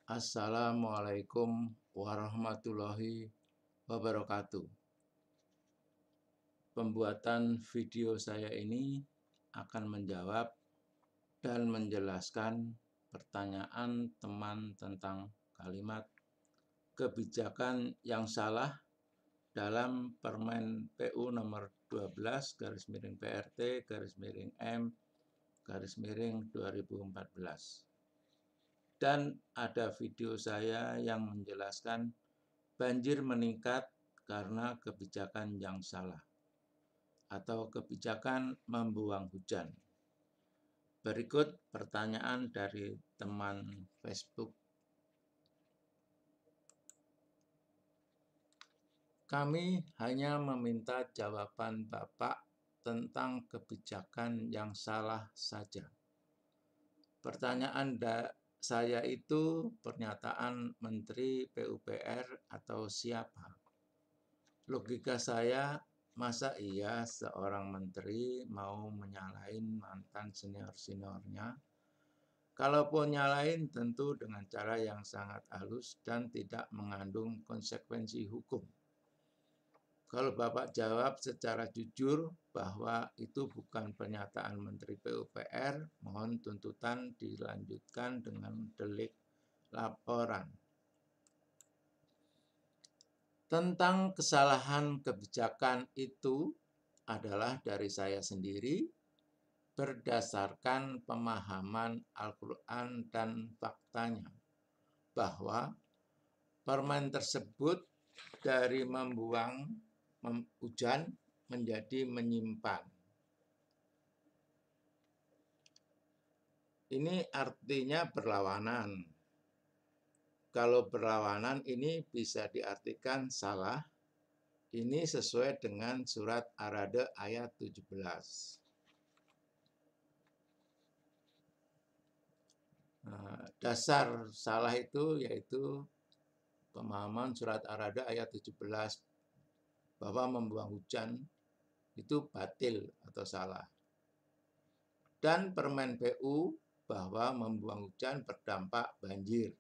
Assalamualaikum warahmatullahi wabarakatuh. Pembuatan video saya ini akan menjawab dan menjelaskan pertanyaan teman tentang kalimat kebijakan yang salah dalam Permen PU nomor 12 PRT M 2014. Dan ada video saya yang menjelaskan banjir meningkat karena kebijakan yang salah atau kebijakan membuang hujan. Berikut pertanyaan dari teman Facebook. Kami hanya meminta jawaban Bapak tentang kebijakan yang salah saja. Pertanyaan saya itu pernyataan Menteri PUPR atau siapa? Logika saya, masa iya seorang menteri mau menyalahin mantan senior-seniornya? Kalaupun nyalahin tentu dengan cara yang sangat halus dan tidak mengandung konsekuensi hukum. Kalau Bapak jawab secara jujur bahwa itu bukan pernyataan Menteri PUPR, mohon tuntutan dilanjutkan dengan delik laporan. Tentang kesalahan kebijakan itu adalah dari saya sendiri berdasarkan pemahaman Al-Quran dan faktanya bahwa permen tersebut dari membuang hujan menjadi menyimpan. Ini artinya berlawanan. Kalau berlawanan ini bisa diartikan salah. Ini sesuai dengan surat Ar-Ra'd ayat 17. Dasar salah itu yaitu pemahaman surat Ar-Ra'd ayat 17 bahwa membuang hujan itu batil atau salah. Dan Permen PU bahwa membuang hujan berdampak banjir,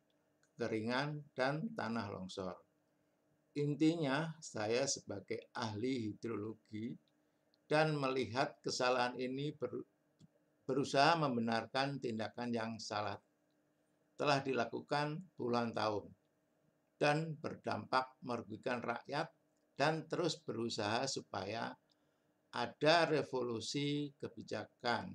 kekeringan, dan tanah longsor. Intinya, saya sebagai ahli hidrologi dan melihat kesalahan ini berusaha membenarkan tindakan yang salah telah dilakukan puluhan tahun dan berdampak merugikan rakyat dan terus berusaha supaya ada revolusi kebijakan.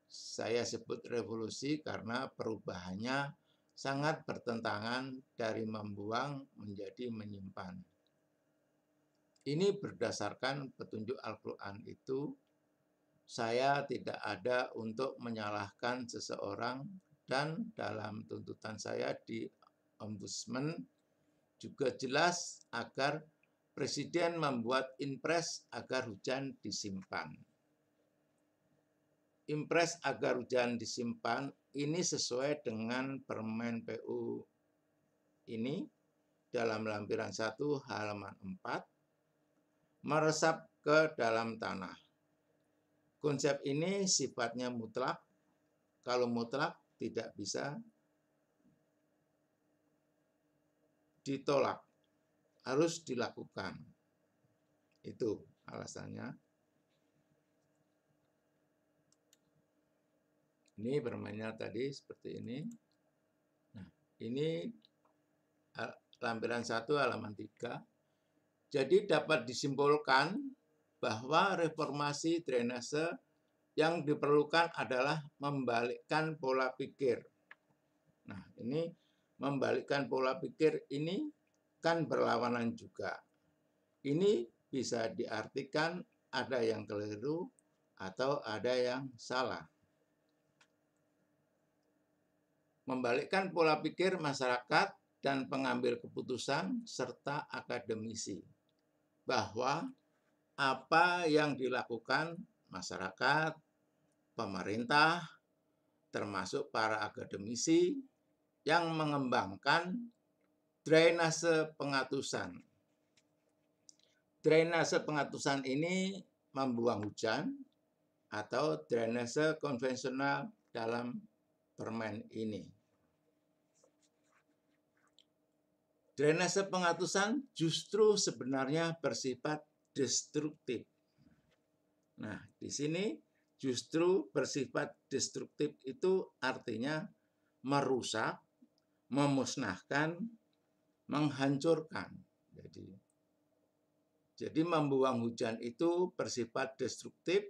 Saya sebut revolusi karena perubahannya sangat bertentangan dari membuang menjadi menyimpan. Ini berdasarkan petunjuk Al-Quran itu, saya tidak ada untuk menyalahkan seseorang dan dalam tuntutan saya di Ombudsman juga jelas agar Presiden membuat impres agar hujan disimpan. Impres agar hujan disimpan ini sesuai dengan Permen PU ini dalam lampiran 1 halaman 4 meresap ke dalam tanah. Konsep ini sifatnya mutlak. Kalau mutlak tidak bisa ditolak, harus dilakukan. Itu alasannya. Ini permennya tadi seperti ini. Nah, ini lampiran 1 halaman 3. Jadi dapat disimpulkan bahwa reformasi drainase yang diperlukan adalah membalikkan pola pikir. Nah, ini membalikkan pola pikir ini kan berlawanan juga. Ini bisa diartikan ada yang keliru atau ada yang salah. Membalikkan pola pikir masyarakat dan pengambil keputusan serta akademisi bahwa apa yang dilakukan masyarakat, pemerintah, termasuk para akademisi yang mengembangkan drainase pengatusan. Drainase pengatusan ini membuang hujan atau drainase konvensional dalam permen ini. Drainase pengatusan justru sebenarnya bersifat destruktif. Nah, di sini justru bersifat destruktif itu artinya merusak, memusnahkan, menghancurkan. Jadi membuang hujan itu bersifat destruktif,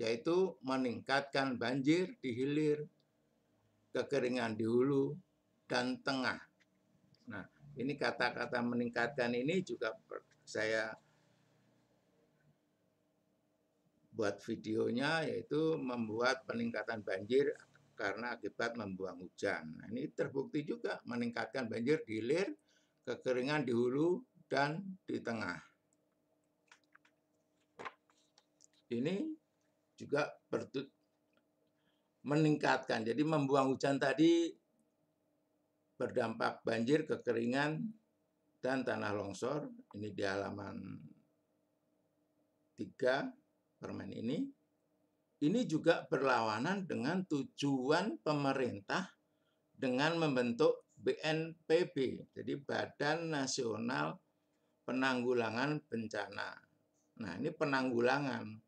yaitu meningkatkan banjir di hilir, kekeringan di hulu, dan tengah. Nah, ini kata-kata meningkatkan ini juga saya buat videonya, yaitu membuat peningkatan banjir karena akibat membuang hujan. Nah, ini terbukti juga meningkatkan banjir di hilir, kekeringan di hulu, dan di tengah. Ini juga meningkatkan. Jadi membuang hujan tadi berdampak banjir, kekeringan, dan tanah longsor. Ini di halaman 3 permen ini. Ini juga berlawanan dengan tujuan pemerintah dengan membentuk BNPB, jadi Badan Nasional Penanggulangan Bencana. Nah, ini penanggulangan.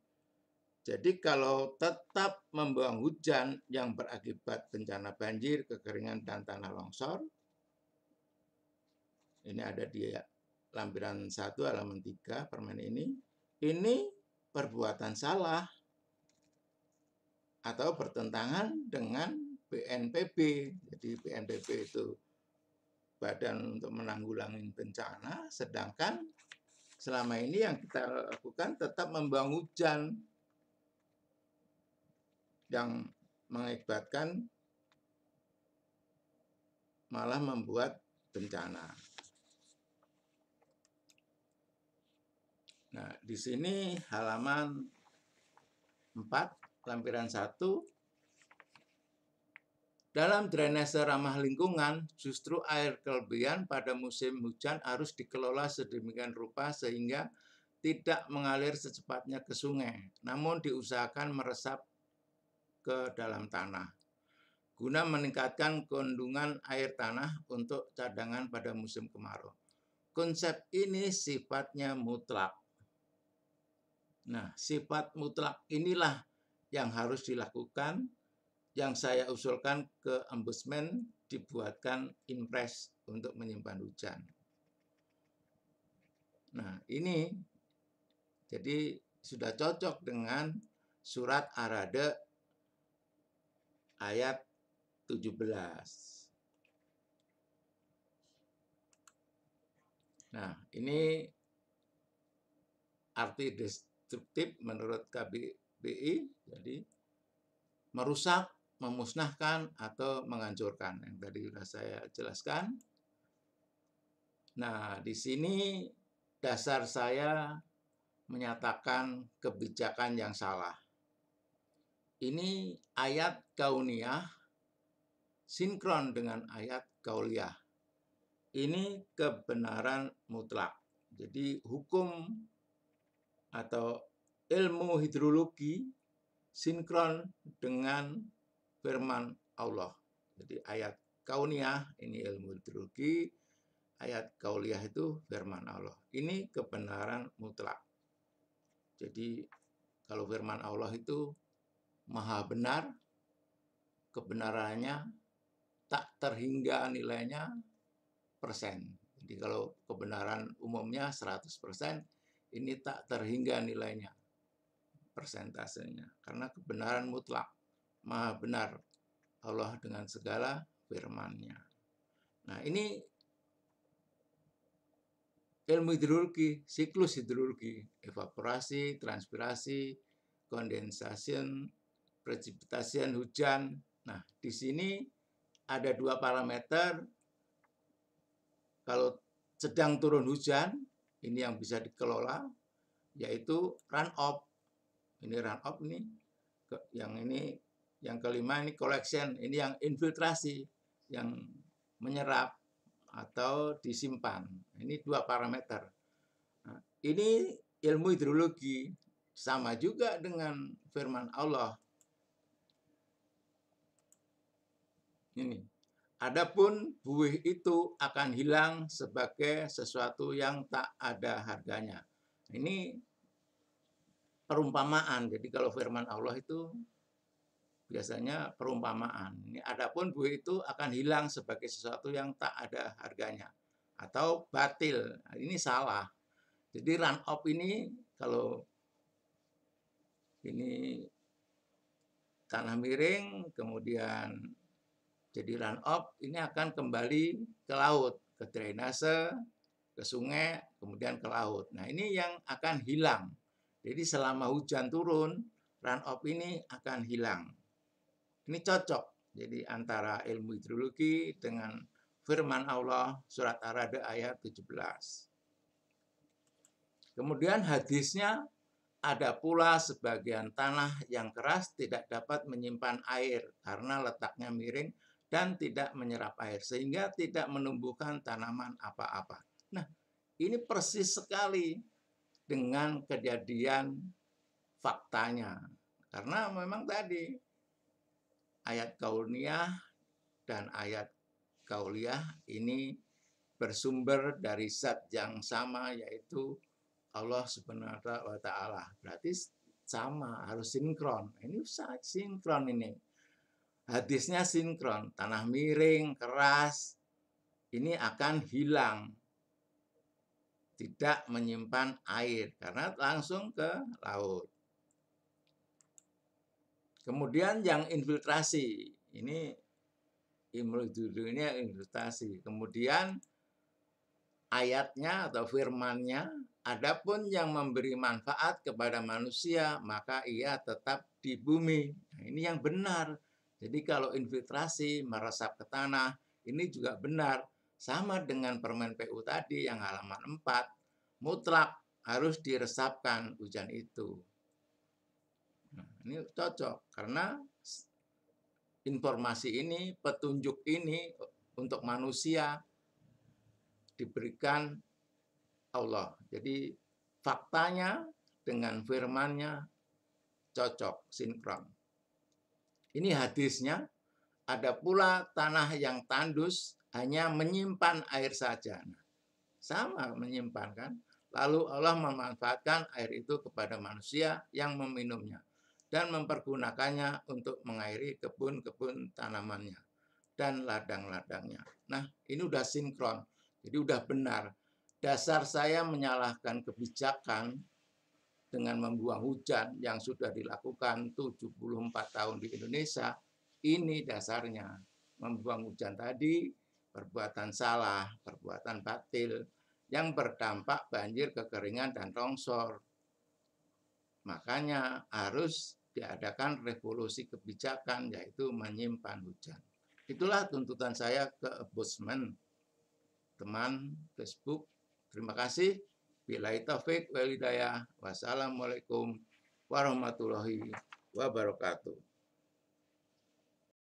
Jadi kalau tetap membuang hujan yang berakibat bencana banjir, kekeringan, dan tanah longsor, ini ada di lampiran 1 halaman 3 permen ini perbuatan salah atau bertentangan dengan BNPB. Jadi BNPB itu Badan untuk Menanggulangi Bencana, sedangkan selama ini yang kita lakukan tetap membuang hujan yang mengakibatkan malah membuat bencana. Nah, di sini halaman 4, lampiran 1. Dalam drainase ramah lingkungan, justru air kelebihan pada musim hujan harus dikelola sedemikian rupa sehingga tidak mengalir secepatnya ke sungai, namun diusahakan meresap ke dalam tanah, guna meningkatkan kandungan air tanah untuk cadangan pada musim kemarau. Konsep ini sifatnya mutlak. Nah, sifat mutlak inilah yang harus dilakukan, yang saya usulkan ke Ombudsman dibuatkan impres untuk menyimpan hujan. Nah, ini jadi sudah cocok dengan surat Arade ayat 17. Nah, ini arti destruktif menurut KBBI, jadi merusak, memusnahkan, atau menghancurkan. Yang tadi sudah saya jelaskan. Nah, di sini dasar saya menyatakan kebijakan yang salah. Ini ayat kauniyah sinkron dengan ayat kauliyah. Ini kebenaran mutlak. Jadi hukum atau ilmu hidrologi sinkron dengan firman Allah. Jadi ayat kauniyah ini ilmu hidrologi, ayat kauliyah itu firman Allah. Ini kebenaran mutlak. Jadi kalau firman Allah itu maha benar, kebenarannya tak terhingga nilainya persen. Jadi kalau kebenaran umumnya 100%, ini tak terhingga nilainya, persentasenya. Karena kebenaran mutlak, maha benar Allah dengan segala firman-Nya. Nah, ini ilmu hidrologi, siklus hidrologi, evaporasi, transpirasi, kondensasi, presipitasi hujan. Nah, di sini ada 2 parameter. Kalau sedang turun hujan, ini yang bisa dikelola, yaitu runoff. Ini runoff ini, yang kelima ini collection, ini yang infiltrasi, yang menyerap atau disimpan. Ini 2 parameter. Nah, ini ilmu hidrologi sama juga dengan firman Allah. Ini Adapun buih itu akan hilang sebagai sesuatu yang tak ada harganya. Ini perumpamaan. Jadi kalau firman Allah itu biasanya perumpamaan. Ini adapun buih itu akan hilang sebagai sesuatu yang tak ada harganya atau batil. Nah, ini salah. Jadi run up ini kalau ini tanah miring kemudian jadi run up ini akan kembali ke laut, ke drainase, ke sungai, kemudian ke laut. Nah, ini yang akan hilang. Jadi selama hujan turun, run up ini akan hilang. Ini cocok. Jadi antara ilmu hidrologi dengan firman Allah surat Ar-Ra'd ayat 17. Kemudian hadisnya ada pula sebagian tanah yang keras tidak dapat menyimpan air karena letaknya miring dan tidak menyerap air sehingga tidak menumbuhkan tanaman apa-apa. Nah, ini persis sekali dengan kejadian faktanya. Karena memang tadi ayat kauniyah dan ayat kauliyah ini bersumber dari zat yang sama yaitu Allah Subhanahu wa taala. Berarti sama, harus sinkron. Ini sinkron ini. Hadisnya sinkron, tanah miring, keras, ini akan hilang. Tidak menyimpan air, karena langsung ke laut. Kemudian yang infiltrasi, ini judulnya infiltrasi. Kemudian ayatnya atau firmannya, adapun yang memberi manfaat kepada manusia, maka ia tetap di bumi. Nah, ini yang benar. Jadi kalau infiltrasi meresap ke tanah, ini juga benar. Sama dengan permen PU tadi yang halaman 4, mutlak harus diresapkan hujan itu. Nah, ini cocok karena informasi ini, petunjuk ini untuk manusia diberikan Allah. Jadi faktanya dengan firmannya cocok, sinkron. Ini hadisnya, ada pula tanah yang tandus hanya menyimpan air saja. Nah, sama menyimpan kan. Lalu Allah memanfaatkan air itu kepada manusia yang meminumnya dan mempergunakannya untuk mengairi kebun-kebun tanamannya dan ladang-ladangnya. Nah, ini udah sinkron. Jadi udah benar. Dasar saya menyalahkan kebijakan dengan membuang hujan yang sudah dilakukan 74 tahun di Indonesia, ini dasarnya. Membuang hujan tadi perbuatan salah, perbuatan batil yang berdampak banjir, kekeringan, dan longsor. Makanya harus diadakan revolusi kebijakan, yaitu menyimpan hujan. Itulah tuntutan saya ke Ombudsman, teman Facebook. Terima kasih. Billahi taufik wal hidayah. Wassalamualaikum warahmatullahi wabarakatuh.